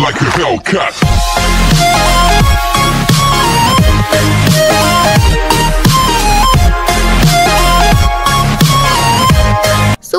like a Hellcat.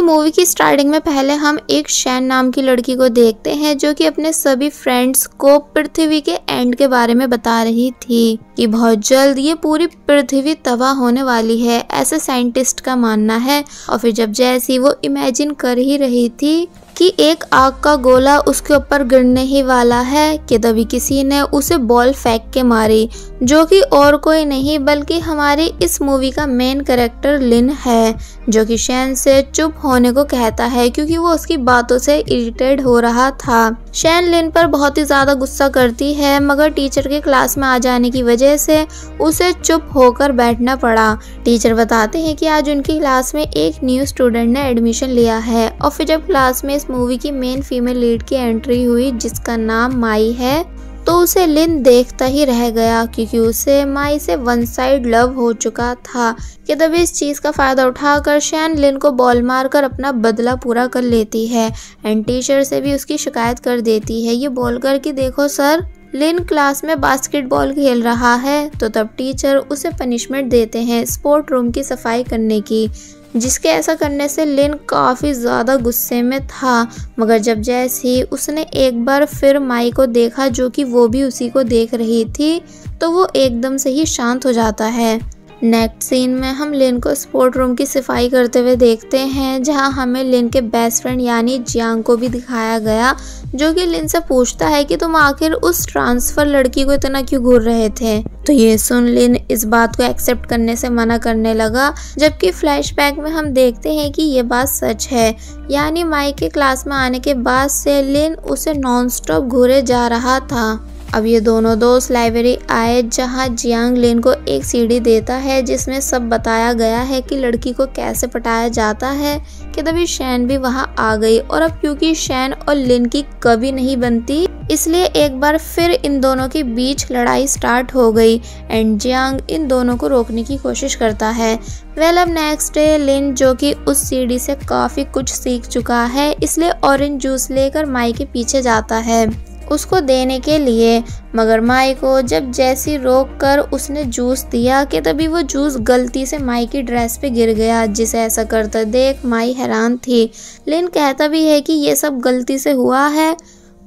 Movie की starting में पहले हम एक शैन नाम की लड़की को देखते हैं जो कि अपने सभी फ्रेंड्स को पृथ्वी के एंड के बारे में बता रही थी कि बहुत जल्द ये पूरी पृथ्वी तबाह होने वाली है, ऐसे साइंटिस्ट का मानना है। और फिर जब जैसी वो इमेजिन कर ही रही थी कि एक आग का गोला उसके ऊपर गिरने ही वाला है कि तभी किसी ने उसे बॉल फेंक के मारी, जो कि और कोई नहीं बल्कि हमारी इस मूवी का मेन कैरेक्टर लिन है, जो कि शैन से चुप होने को कहता है क्योंकि वो उसकी बातों से इरिटेट हो रहा था। शैन लिन पर बहुत ही ज्यादा गुस्सा करती है मगर टीचर के क्लास में आ जाने की वजह से उसे चुप होकर बैठना पड़ा। टीचर बताते हैं कि आज उनकी क्लास में एक न्यू स्टूडेंट ने एडमिशन लिया है। और फिर जब क्लास में इस मूवी की मेन फीमेल लीड की एंट्री हुई जिसका नाम माई है, तो उसे लिन देखता ही रह गया क्योंकि उसे माई से वन साइड लव हो चुका था कि तभी इस चीज का फायदा उठाकर शैन लिन को बॉल मारकर अपना बदला पूरा कर लेती है एंड टीचर से भी उसकी शिकायत कर देती है ये बोलकर कि देखो सर, लिन क्लास में बास्केटबॉल खेल रहा है। तो तब टीचर उसे पनिशमेंट देते हैं स्पोर्ट रूम की सफाई करने की, जिसके ऐसा करने से लिन काफ़ी ज़्यादा गुस्से में था। मगर जब जैसे उसने एक बार फिर माई को देखा जो कि वो भी उसी को देख रही थी, तो वो एकदम से ही शांत हो जाता है। नेक्स्ट सीन में हम लिन को स्पोर्ट रूम की सफाई करते हुए देखते हैं जहां हमें लिन के बेस्ट फ्रेंड यानी जियांग को भी दिखाया गया, जो कि लिन से पूछता है कि तुम आखिर उस ट्रांसफर लड़की को इतना क्यों घूर रहे थे। तो ये सुन लिन इस बात को एक्सेप्ट करने से मना करने लगा, जबकि फ्लैशबैक में हम देखते हैं कि ये बात सच है, यानी माई के क्लास में आने के बाद से लिन उसे नॉनस्टॉप घूरे जा रहा था। अब ये दोनों दोस्त लाइब्रेरी आए जहाँ जियांग लिन को एक सीडी देता है जिसमें सब बताया गया है कि लड़की को कैसे पटाया जाता है कि तभी शैन भी वहाँ आ गई। और अब क्योंकि शैन और लिन की कभी नहीं बनती, इसलिए एक बार फिर इन दोनों के बीच लड़ाई स्टार्ट हो गई एंड जियांग इन दोनों को रोकने की कोशिश करता है। अब नेक्स्ट डे लिन जो कि उस सीडी से काफ़ी कुछ सीख चुका है, इसलिए ऑरेंज जूस लेकर माई के पीछे जाता है उसको देने के लिए, मगर माई को जब जैसी रोक कर उसने जूस दिया कि तभी वो जूस गलती से माई की ड्रेस पे गिर गया, जिसे ऐसा करता देख माई हैरान थी। लिन कहता भी है कि ये सब गलती से हुआ है,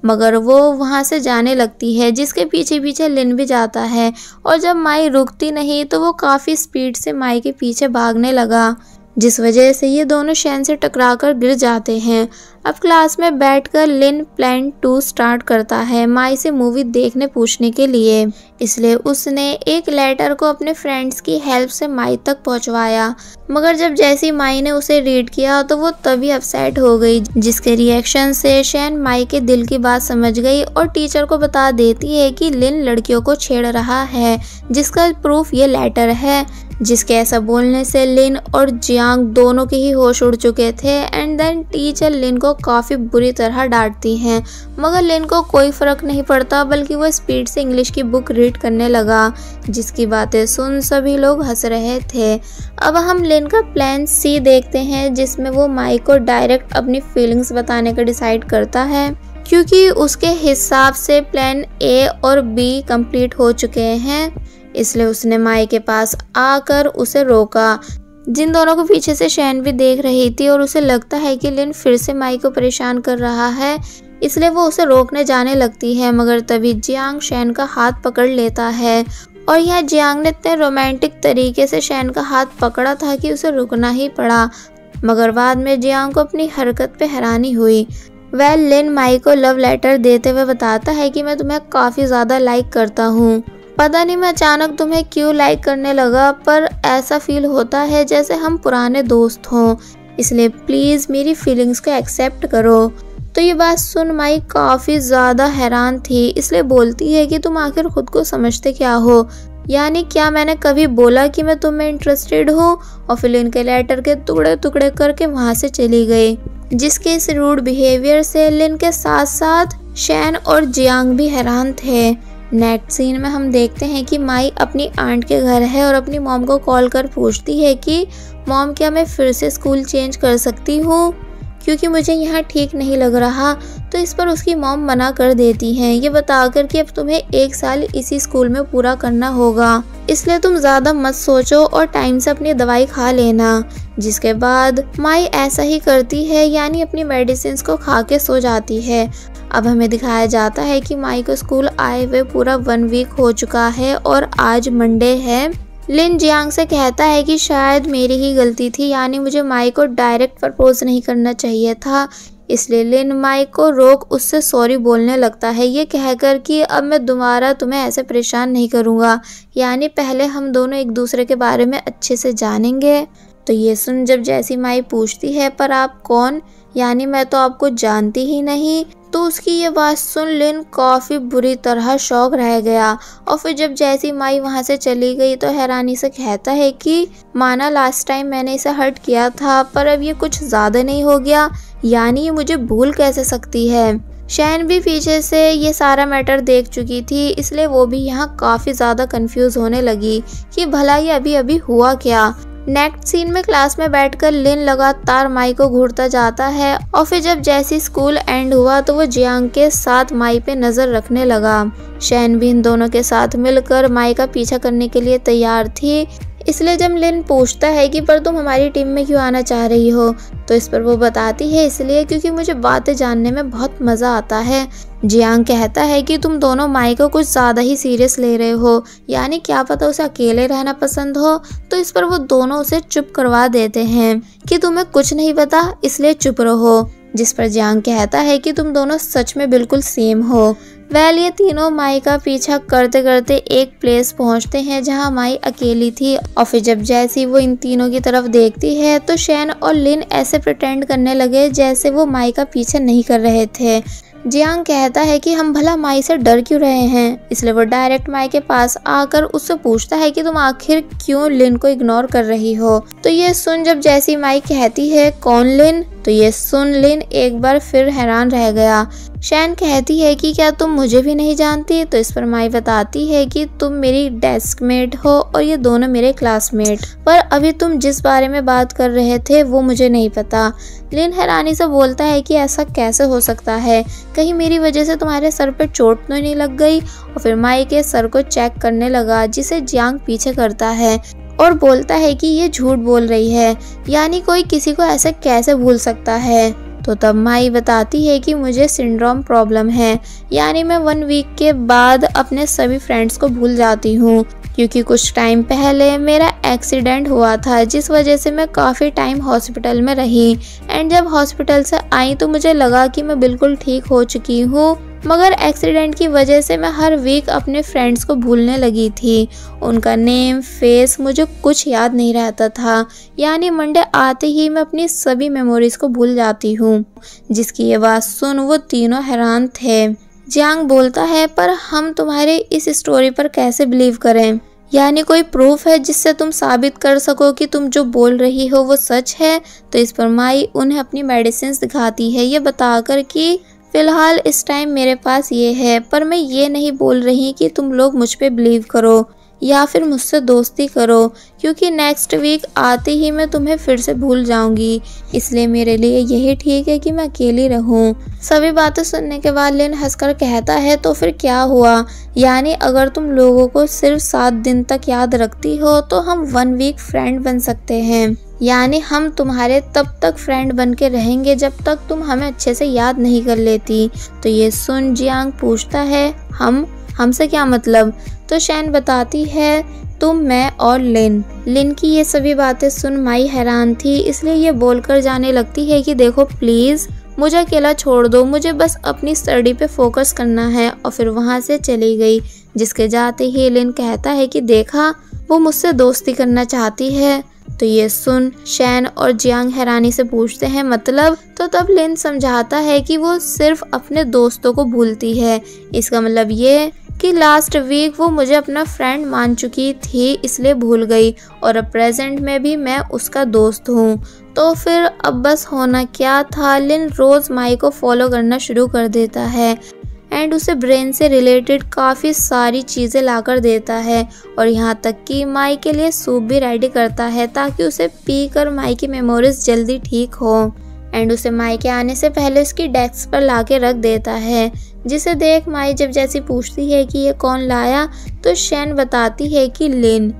मगर वो वहाँ से जाने लगती है जिसके पीछे पीछे लिन भी जाता है। और जब माई रुकती नहीं तो वो काफ़ी स्पीड से माई के पीछे भागने लगा, जिस वजह से ये दोनों शैन से टकराकर गिर जाते हैं। अब क्लास में बैठकर लिन प्लान 2 स्टार्ट करता है माई से मूवी देखने पूछने के लिए, इसलिए उसने एक लेटर को अपने फ्रेंड्स की हेल्प से माई तक पहुंचवाया। मगर जब जैसी माई ने उसे रीड किया तो वो तभी अपसेट हो गई, जिसके रिएक्शन से शैन माई के दिल की बात समझ गई और टीचर को बता देती है कि लिन लड़कियों को छेड़ रहा है, जिसका प्रूफ ये लेटर है। जिसके ऐसा बोलने से लिन और जियांग दोनों के ही होश उड़ चुके थे एंड देन टीचर लिन को काफ़ी बुरी तरह डांटती हैं, मगर लिन को कोई फ़र्क नहीं पड़ता बल्कि वो स्पीड से इंग्लिश की बुक रीड करने लगा, जिसकी बातें सुन सभी लोग हंस रहे थे। अब हम लिन का प्लान सी देखते हैं जिसमें वो माई को डायरेक्ट अपनी फीलिंग्स बताने का डिसाइड करता है, क्योंकि उसके हिसाब से प्लान ए और बी कंप्लीट हो चुके हैं, इसलिए उसने माई के पास आकर उसे रोका। जिन दोनों को पीछे से शैन भी देख रही थी और उसे लगता है कि लिन फिर से माई को परेशान कर रहा है, इसलिए वो उसे रोकने जाने लगती है, मगर तभी जियांग शैन का हाथ पकड़ लेता है। और यह जियांग ने इतने रोमांटिक तरीके से शैन का हाथ पकड़ा था कि उसे रुकना ही पड़ा, मगर बाद में जियांग को अपनी हरकत पे हैरानी हुई। लिन माई को लव लेटर देते हुए बताता है कि मैं तुम्हें काफ़ी ज़्यादा लाइक करता हूँ, पता नहीं मैं अचानक तुम्हें क्यों लाइक करने लगा, पर ऐसा फील होता है जैसे हम पुराने दोस्त हों, इसलिए प्लीज़ मेरी फीलिंग्स को एक्सेप्ट करो। तो ये बात सुन माई काफ़ी ज़्यादा हैरान थी, इसलिए बोलती है कि तुम आखिर खुद को समझते क्या हो, यानी क्या मैंने कभी बोला कि मैं तुम्हें इंटरेस्टेड हूँ। और फिर लिन के लेटर के टुकड़े टुकड़े करके वहाँ से चली गई, जिसके इस रूड बिहेवियर से लिन के साथ साथ शैन और जियांग भी हैरान थे। नेक्स्ट सीन में हम देखते हैं कि माई अपनी आंट के घर है और अपनी मॉम को कॉल कर पूछती है कि मॉम क्या मैं फिर से स्कूल चेंज कर सकती हूँ, क्योंकि मुझे यहाँ ठीक नहीं लग रहा। तो इस पर उसकी मॉम मना कर देती हैं, ये बताकर कि अब तुम्हें 1 साल इसी स्कूल में पूरा करना होगा, इसलिए तुम ज्यादा मत सोचो और टाइम से अपनी दवाई खा लेना। जिसके बाद माई ऐसा ही करती है, यानी अपनी मेडिसिन को खा के सो जाती है। अब हमें दिखाया जाता है कि माई को स्कूल आए हुए पूरा 1 वीक हो चुका है और आज मंडे है। लिन जियांग से कहता है कि शायद मेरी ही गलती थी, यानी मुझे माई को डायरेक्ट प्रपोज नहीं करना चाहिए था। इसलिए लिन माई को रोक उससे सॉरी बोलने लगता है, ये कहकर कि अब मैं दोबारा तुम्हें ऐसे परेशान नहीं करूँगा, यानी पहले हम दोनों एक दूसरे के बारे में अच्छे से जानेंगे। तो ये सुन जब जैसी माई पूछती है, पर आप कौन, यानी मैं तो आपको जानती ही नहीं। तो उसकी ये बात सुन लिन काफ़ी बुरी तरह शॉक रह गया। और फिर जब जैसी माई वहाँ से चली गई तो हैरानी से कहता है कि माना लास्ट टाइम मैंने इसे हर्ट किया था, पर अब ये कुछ ज़्यादा नहीं हो गया, यानी ये मुझे भूल कैसे सकती है। शैन भी पीछे से ये सारा मैटर देख चुकी थी, इसलिए वो भी यहाँ काफ़ी ज़्यादा कंफ्यूज होने लगी कि भला ये अभी अभी हुआ क्या। नेक्स्ट सीन में क्लास में बैठकर लिन लगातार माई को घूरता जाता है और फिर जब जैसी स्कूल एंड हुआ तो वो जियांग के साथ माई पे नजर रखने लगा। शैन भी इन दोनों के साथ मिलकर माई का पीछा करने के लिए तैयार थी। इसलिए जब लिन पूछता है कि पर तुम हमारी टीम में क्यों आना चाह रही हो, तो इस पर वो बताती है इसलिए क्योंकि मुझे बातें जानने में बहुत मज़ा आता है। जियांग कहता है कि तुम दोनों माई को कुछ ज़्यादा ही सीरियस ले रहे हो, यानी क्या पता उसे अकेले रहना पसंद हो। तो इस पर वो दोनों उसे चुप करवा देते हैं कि तुम्हें कुछ नहीं पता इसलिए चुप रहो। जिस पर जियांग कहता है कि तुम दोनों सच में बिल्कुल सेम हो। वेल ये तीनों माई का पीछा करते करते एक प्लेस पहुंचते हैं जहां माई अकेली थी। और फिर जब जैसी वो इन तीनों की तरफ देखती है तो शैन और लिन ऐसे प्रिटेंड करने लगे जैसे वो माई का पीछा नहीं कर रहे थे। जियांग कहता है कि हम भला माई से डर क्यों रहे हैं, इसलिए वो डायरेक्ट माई के पास आकर उससे पूछता है कि तुम आखिर क्यों लिन को इग्नोर कर रही हो। तो ये सुन जब जैसी माई कहती है कौन लिन, तो ये सुन लिन एक बार फिर हैरान रह गया। शैन कहती है कि क्या तुम मुझे भी नहीं जानती, तो इस पर माई बताती है कि तुम मेरी डेस्कमेट हो और ये दोनों मेरे क्लासमेट, पर अभी तुम जिस बारे में बात कर रहे थे वो मुझे नहीं पता। लिन हैरानी से बोलता है कि ऐसा कैसे हो सकता है, कहीं मेरी वजह से तुम्हारे सर पे चोट तो नहीं लग गई। और फिर माई के सर को चेक करने लगा, जिसे जियांग पीछे करता है और बोलता है कि ये झूठ बोल रही है, यानी कोई किसी को ऐसे कैसे भूल सकता है। तो तब माई बताती है कि मुझे सिंड्रोम प्रॉब्लम है, यानी मैं 1 वीक के बाद अपने सभी फ्रेंड्स को भूल जाती हूँ, क्योंकि कुछ टाइम पहले मेरा एक्सीडेंट हुआ था जिस वजह से मैं काफ़ी टाइम हॉस्पिटल में रही। एंड जब हॉस्पिटल से आई तो मुझे लगा कि मैं बिल्कुल ठीक हो चुकी हूँ, मगर एक्सीडेंट की वजह से मैं हर वीक अपने फ्रेंड्स को भूलने लगी थी। उनका नेम, फेस मुझे कुछ याद नहीं रहता था, यानी मंडे आते ही मैं अपनी सभी मेमोरीज को भूल जाती हूँ। जिसकी ये बात सुन वो तीनों हैरान थे। जियांग बोलता है पर हम तुम्हारे इस स्टोरी पर कैसे बिलीव करें, यानी कोई प्रूफ है जिससे तुम साबित कर सको कि तुम जो बोल रही हो वो सच है। तो इस पर माई उन्हें अपनी मेडिसिन दिखाती है, ये बताकर कि फिलहाल इस टाइम मेरे पास ये है, पर मैं ये नहीं बोल रही कि तुम लोग मुझ पे बिलीव करो या फिर मुझसे दोस्ती करो, क्योंकि नेक्स्ट वीक आते ही मैं तुम्हें फिर से भूल जाऊंगी, इसलिए मेरे लिए यही ठीक है कि मैं अकेली रहूं। सभी बातें सुनने के बाद लिन हंसकर कहता है तो फिर क्या हुआ, यानी अगर तुम लोगों को सिर्फ 7 दिन तक याद रखती हो तो हम 1 वीक फ्रेंड बन सकते हैं, यानी हम तुम्हारे तब तक फ्रेंड बन के रहेंगे जब तक तुम हमें अच्छे से याद नहीं कर लेती। तो ये सुन जियांग पूछता है हमसे क्या मतलब। तो शैन बताती है तुम, मैं और लिन की ये सभी बातें सुन माई हैरान थी, इसलिए ये बोलकर जाने लगती है कि देखो प्लीज मुझे अकेला छोड़ दो, मुझे बस अपनी स्टडी पे फोकस करना है। और फिर वहाँ से चली गई। जिसके जाते ही लिन कहता है कि देखा वो मुझसे दोस्ती करना चाहती है। तो ये सुन शैन और जियांग हैरानी से पूछते हैं मतलब। तो तब लिन समझाता है कि वो सिर्फ अपने दोस्तों को भूलती है, इसका मतलब ये कि लास्ट वीक वो मुझे अपना फ्रेंड मान चुकी थी इसलिए भूल गई, और अब प्रेजेंट में भी मैं उसका दोस्त हूँ। तो फिर अब बस होना क्या था, लिन रोज माई को फॉलो करना शुरू कर देता है एंड उसे ब्रेन से रिलेटेड काफ़ी सारी चीज़ें लाकर देता है, और यहाँ तक कि माई के लिए सूप भी रेडी करता है ताकि उसे पीकर माई की मेमोरीज जल्दी ठीक हो। एंड उसे माई के आने से पहले उसकी डेस्क पर लाके रख देता है, जिसे देख माई जब जैसी पूछती है कि ये कौन लाया तो शैन बताती है कि लिन।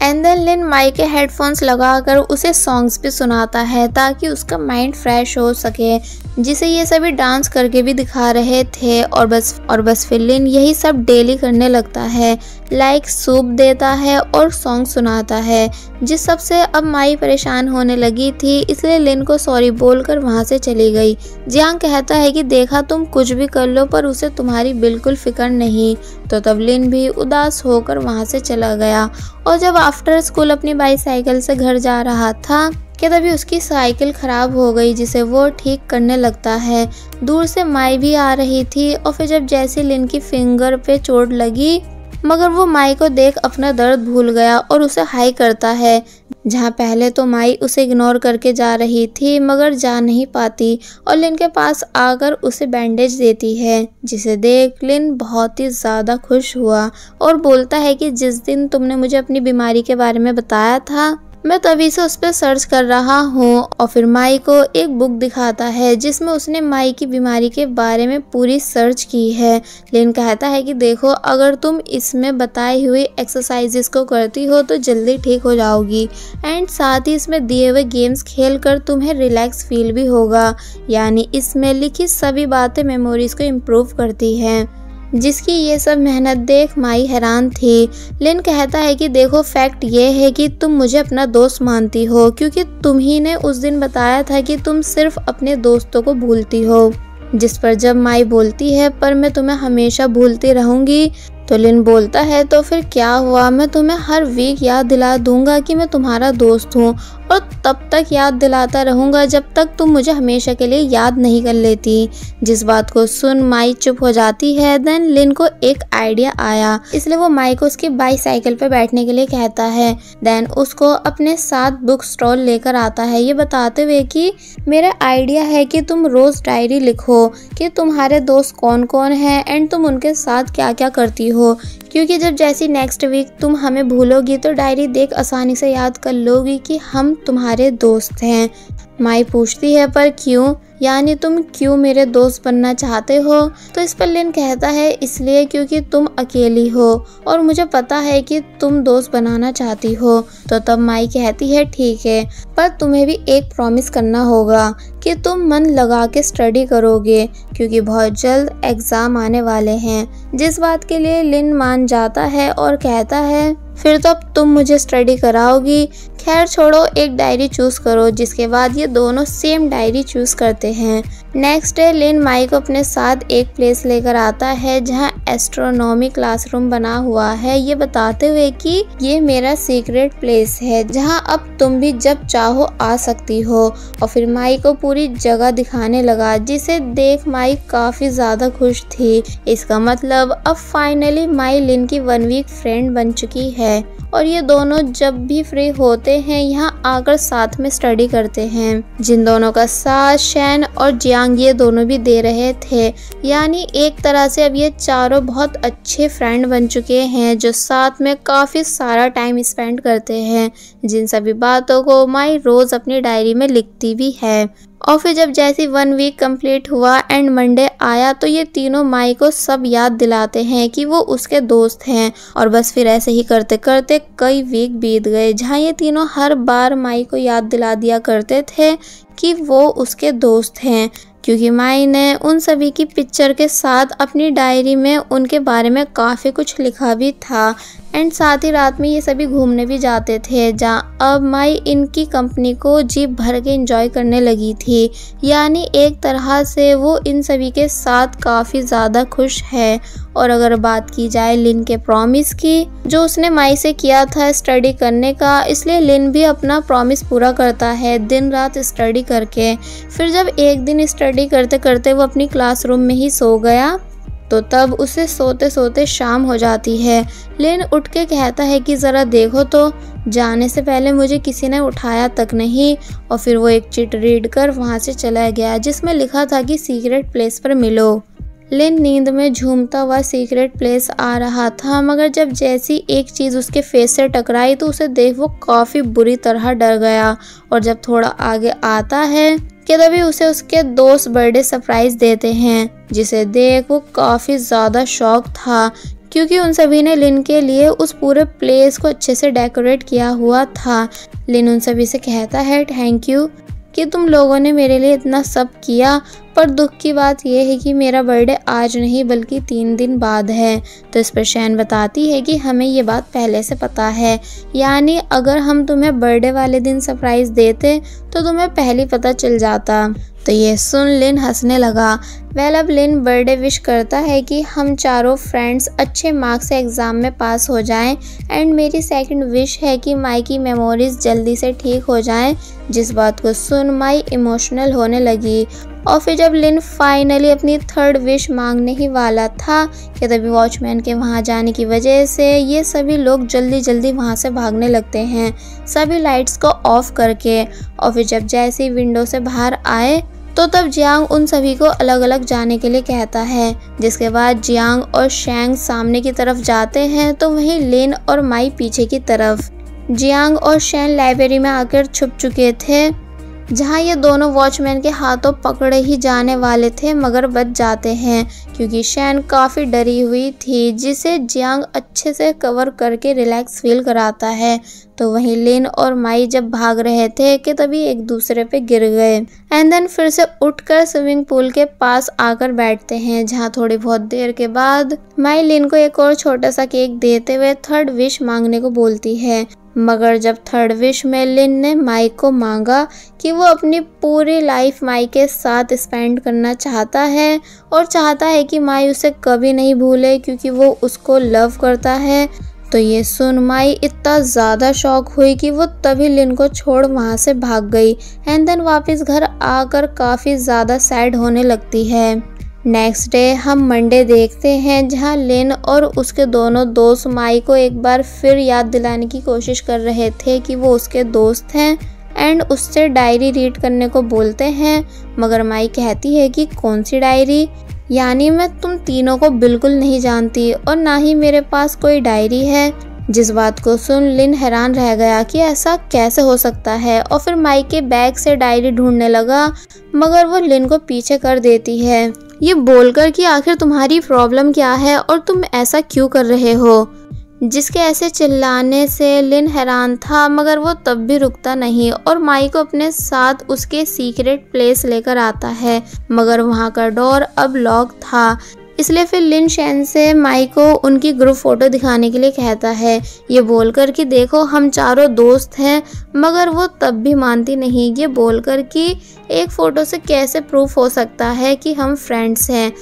एंड देन लिन माई के हेडफोन्स लगाकर उसे सॉन्ग्स भी सुनाता है ताकि उसका माइंड फ्रेश हो सके, जिसे ये सभी डांस करके भी दिखा रहे थे। और बस फिर लिन यही सब डेली करने लगता है, लाइक सूप देता है और सॉन्ग सुनाता है, जिस सब से अब माई परेशान होने लगी थी, इसलिए लिन को सॉरी बोलकर वहाँ से चली गई। जियांग कहता है कि देखा तुम कुछ भी कर लो पर उसे तुम्हारी बिल्कुल फिक्र नहीं। तो तब लिन भी उदास होकर वहाँ से चला गया। और जब आफ्टर स्कूल अपनी बाईसाइकिल से घर जा रहा था कि तभी उसकी साइकिल खराब हो गई, जिसे वो ठीक करने लगता है। दूर से माई भी आ रही थी और फिर जब जैसे लिन की फिंगर पे चोट लगी, मगर वो माई को देख अपना दर्द भूल गया और उसे हाई करता है, जहाँ पहले तो माई उसे इग्नोर करके जा रही थी मगर जा नहीं पाती और लिन के पास आकर उसे बैंडेज देती है, जिसे देख लिन बहुत ही ज़्यादा खुश हुआ और बोलता है कि जिस दिन तुमने मुझे अपनी बीमारी के बारे में बताया था मैं तभी से उस पर सर्च कर रहा हूँ। और फिर माई को एक बुक दिखाता है जिसमें उसने माई की बीमारी के बारे में पूरी सर्च की है। लिन कहता है कि देखो अगर तुम इसमें बताई हुई एक्सरसाइजेस को करती हो तो जल्दी ठीक हो जाओगी, एंड साथ ही इसमें दिए हुए गेम्स खेल कर तुम्हें रिलैक्स फील भी होगा, यानी इसमें लिखी सभी बातें मेमोरीज को इम्प्रूव करती हैं। जिसकी ये सब मेहनत देख माई हैरान थी। लिन कहता है कि देखो फैक्ट ये है कि तुम मुझे अपना दोस्त मानती हो क्योंकि तुम ही ने उस दिन बताया था कि तुम सिर्फ अपने दोस्तों को भूलती हो। जिस पर जब माई बोलती है पर मैं तुम्हें हमेशा भूलती रहूंगी, तो लिन बोलता है तो फिर क्या हुआ, मैं तुम्हें हर वीक याद दिला दूंगा कि मैं तुम्हारा दोस्त हूँ और तब तक याद दिलाता रहूंगा जब तक तुम मुझे हमेशा के लिए याद नहीं कर लेती। जिस बात को सुन माई चुप हो जाती है। देन लिन को एक आइडिया आया, इसलिए वो माई को उसकी बाईसाइकिल पर बैठने के लिए कहता है। देन उसको अपने साथ बुक स्टॉल लेकर आता है, ये बताते हुए कि मेरा आइडिया है कि तुम रोज डायरी लिखो कि तुम्हारे दोस्त कौन कौन हैं एंड तुम उनके साथ क्या क्या करती हो, क्योंकि जब जैसी नेक्स्ट वीक तुम हमें भूलोगी तो डायरी देख आसानी से याद कर लोगी कि हम तुम्हारे दोस्त हैं। माई पूछती है पर क्यों, यानी तुम क्यों मेरे दोस्त बनना चाहते हो? तो इस पर लिन कहता है इसलिए क्योंकि तुम अकेली हो और मुझे पता है कि तुम दोस्त बनाना चाहती हो। तो तब माई कहती है ठीक है, पर तुम्हें भी एक प्रॉमिस करना होगा कि तुम मन लगा के स्टडी करोगे क्योंकि बहुत जल्द एग्जाम आने वाले हैं। जिस बात के लिए लिन मान जाता है और कहता है फिर तो अब तुम मुझे स्टडी कराओगी। खैर छोड़ो, एक डायरी चूज करो। जिसके बाद ये दोनों सेम डायरी चूज करते हैं। नेक्स्ट डे लिन माई को अपने साथ एक प्लेस लेकर आता है जहाँ एस्ट्रोनॉमी क्लासरूम बना हुआ है, ये बताते हुए कि ये मेरा सीक्रेट प्लेस है जहाँ अब तुम भी जब चाहो आ सकती हो। और फिर माई को पूरी जगह दिखाने लगा, जिसे देख माई काफी ज्यादा खुश थी। इसका मतलब अब फाइनली माई लिन की 1 वीक फ्रेंड बन चुकी है और ये दोनों जब भी फ्री होते हैं यहाँ आकर साथ में स्टडी करते हैं, जिन दोनों का साथ शैन और जियांग ये दोनों भी दे रहे थे। यानी एक तरह से अब ये चारों बहुत अच्छे फ्रेंड बन चुके हैं जो साथ में काफी सारा टाइम स्पेंड करते हैं, जिन सभी बातों को माई रोज अपनी डायरी में लिखती भी है। और फिर जब जैसी 1 वीक कंप्लीट हुआ एंड मंडे आया तो ये तीनों माई को सब याद दिलाते हैं कि वो उसके दोस्त हैं। और बस फिर ऐसे ही करते करते कई वीक बीत गए जहाँ ये तीनों हर बार माई को याद दिला दिया करते थे कि वो उसके दोस्त हैं, क्योंकि माई ने उन सभी की पिक्चर के साथ अपनी डायरी में उनके बारे में काफ़ी कुछ लिखा भी था। एंड साथ ही रात में ये सभी घूमने भी जाते थे जहाँ अब माई इनकी कंपनी को जी भर के एंजॉय करने लगी थी। यानी एक तरह से वो इन सभी के साथ काफ़ी ज़्यादा खुश है। और अगर बात की जाए लिन के प्रॉमिस की जो उसने माई से किया था स्टडी करने का, इसलिए लिन भी अपना प्रॉमिस पूरा करता है दिन रात स्टडी करके। फिर जब एक दिन स्टडी करते करते वो अपनी क्लासरूम में ही सो गया तो तब उसे सोते सोते शाम हो जाती है। लिन उठ के कहता है कि ज़रा देखो तो, जाने से पहले मुझे किसी ने उठाया तक नहीं। और फिर वो एक चिट रीड कर वहाँ से चला गया जिसमें लिखा था कि सीक्रेट प्लेस पर मिलो। लिन नींद में झूमता हुआ सीक्रेट प्लेस आ रहा था, मगर जब जैसी एक चीज़ उसके फेस से टकराई तो उसे देख वो काफ़ी बुरी तरह डर गया। और जब थोड़ा आगे आता है कि तभी उसे उसके दोस्त बर्थडे सरप्राइज देते हैं, जिसे देख वो काफी ज्यादा शॉक था क्योंकि उन सभी ने लिन के लिए उस पूरे प्लेस को अच्छे से डेकोरेट किया हुआ था। लिन उन सभी से कहता है थैंक यू कि तुम लोगों ने मेरे लिए इतना सब किया, पर दुख की बात यह है कि मेरा बर्थडे आज नहीं बल्कि 3 दिन बाद है। तो इस पर शैन बताती है कि हमें ये बात पहले से पता है, यानी अगर हम तुम्हें बर्थडे वाले दिन सरप्राइज देते तो तुम्हें पहले पता चल जाता। तो ये सुन लिन हंसने लगा। अब लिन बर्थडे विश करता है कि हम चारों फ्रेंड्स अच्छे मार्क्स से एग्ज़ाम में पास हो जाएं एंड मेरी सेकंड विश है कि माई की मेमोरीज जल्दी से ठीक हो जाएं। जिस बात को सुन माई इमोशनल होने लगी और फिर जब लिन फाइनली अपनी थर्ड विश मांगने ही वाला था कि तभी वॉचमैन के वहां जाने की वजह से ये सभी लोग जल्दी जल्दी वहां से भागने लगते हैं, सभी लाइट्स को ऑफ करके। और फिर जब जैसे ही विंडो से बाहर आए तो तब जियांग उन सभी को अलग अलग जाने के लिए कहता है। जिसके बाद जियांग और शैंग सामने की तरफ जाते हैं तो वहीं लिन और माई पीछे की तरफ। जियांग और शैन लाइब्रेरी में आकर छुप चुके थे, जहां ये दोनों वॉचमैन के हाथों पकड़े ही जाने वाले थे मगर बच जाते हैं क्योंकि शैन काफ़ी डरी हुई थी, जिसे जियांग अच्छे से कवर करके रिलैक्स फील कराता है। तो वहीं लिन और माई जब भाग रहे थे कि तभी एक दूसरे पे गिर गए एंड देन फिर से उठकर स्विमिंग पूल के पास आकर बैठते हैं, जहां थोड़ी बहुत देर के बाद माई लिन को एक और छोटा सा केक देते हुए थर्ड विश मांगने को बोलती है। मगर जब थर्ड विश में लिन ने माई को मांगा कि वो अपनी पूरी लाइफ माई के साथ स्पेंड करना चाहता है और चाहता है कि माई उसे कभी नहीं भूले क्योंकि वो उसको लव करता है। तो ये सुन माई इतना ज़्यादा शॉक हुई कि वो तभी लिन को छोड़ वहाँ से भाग गई एंड देन वापस घर आकर काफ़ी ज़्यादा सैड होने लगती है। नेक्स्ट डे हम मंडे देखते हैं, जहां लिन और उसके दोनों दोस्त माई को एक बार फिर याद दिलाने की कोशिश कर रहे थे कि वो उसके दोस्त हैं एंड उससे डायरी रीड करने को बोलते हैं। मगर माई कहती है कि कौन सी डायरी, यानी मैं तुम तीनों को बिल्कुल नहीं जानती और ना ही मेरे पास कोई डायरी है। जिस बात को सुन लिन हैरान रह गया कि ऐसा कैसे हो सकता है और फिर माई के बैग से डायरी ढूंढने लगा, मगर वो लिन को पीछे कर देती है, ये बोलकर कि आखिर तुम्हारी प्रॉब्लम क्या है और तुम ऐसा क्यों कर रहे हो। जिसके ऐसे चिल्लाने से लिन हैरान था, मगर वो तब भी रुकता नहीं और माई को अपने साथ उसके सीक्रेट प्लेस लेकर आता है, मगर वहाँ का डोर अब लॉक था। इसलिए फिर लिन शैन से माई को उनकी ग्रुप फोटो दिखाने के लिए कहता है, ये बोलकर कि देखो हम चारों दोस्त हैं, मगर वो तब भी मानती नहीं, ये बोलकर कि एक फ़ोटो से कैसे प्रूफ हो सकता है कि हम फ्रेंड्स हैं।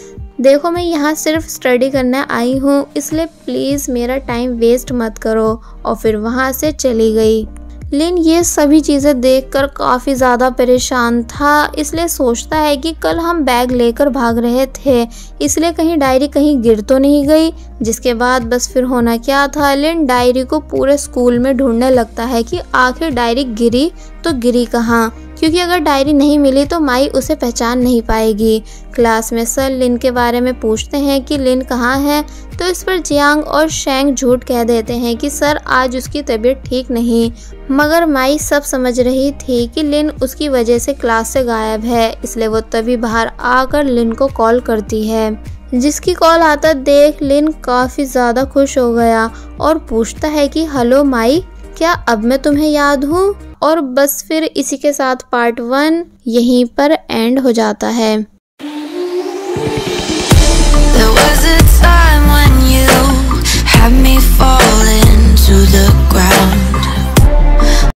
देखो मैं यहाँ सिर्फ स्टडी करने आई हूँ, इसलिए प्लीज़ मेरा टाइम वेस्ट मत करो। और फिर वहाँ से चली गई। लिन ये सभी चीज़ें देखकर काफ़ी ज़्यादा परेशान था, इसलिए सोचता है कि कल हम बैग लेकर भाग रहे थे, इसलिए कहीं डायरी कहीं गिर तो नहीं गई। जिसके बाद बस फिर होना क्या था, लिन डायरी को पूरे स्कूल में ढूंढने लगता है कि आखिर डायरी गिरी तो गिरी कहाँ, क्योंकि अगर डायरी नहीं मिली तो माई उसे पहचान नहीं पाएगी। क्लास में सर लिन के बारे में पूछते हैं कि लिन कहाँ है, तो इस पर जियांग और शैंग झूठ कह देते हैं कि सर आज उसकी तबीयत ठीक नहीं। मगर माई सब समझ रही थी कि लिन उसकी वजह से क्लास से गायब है, इसलिए वो तभी बाहर आकर लिन को कॉल करती है। जिसकी कॉल आता देख लिन काफ़ी ज़्यादा खुश हो गया और पूछता है कि हेलो माई, क्या अब मैं तुम्हें याद हूँ। और बस फिर इसी के साथ पार्ट 1 यहीं पर एंड हो जाता है।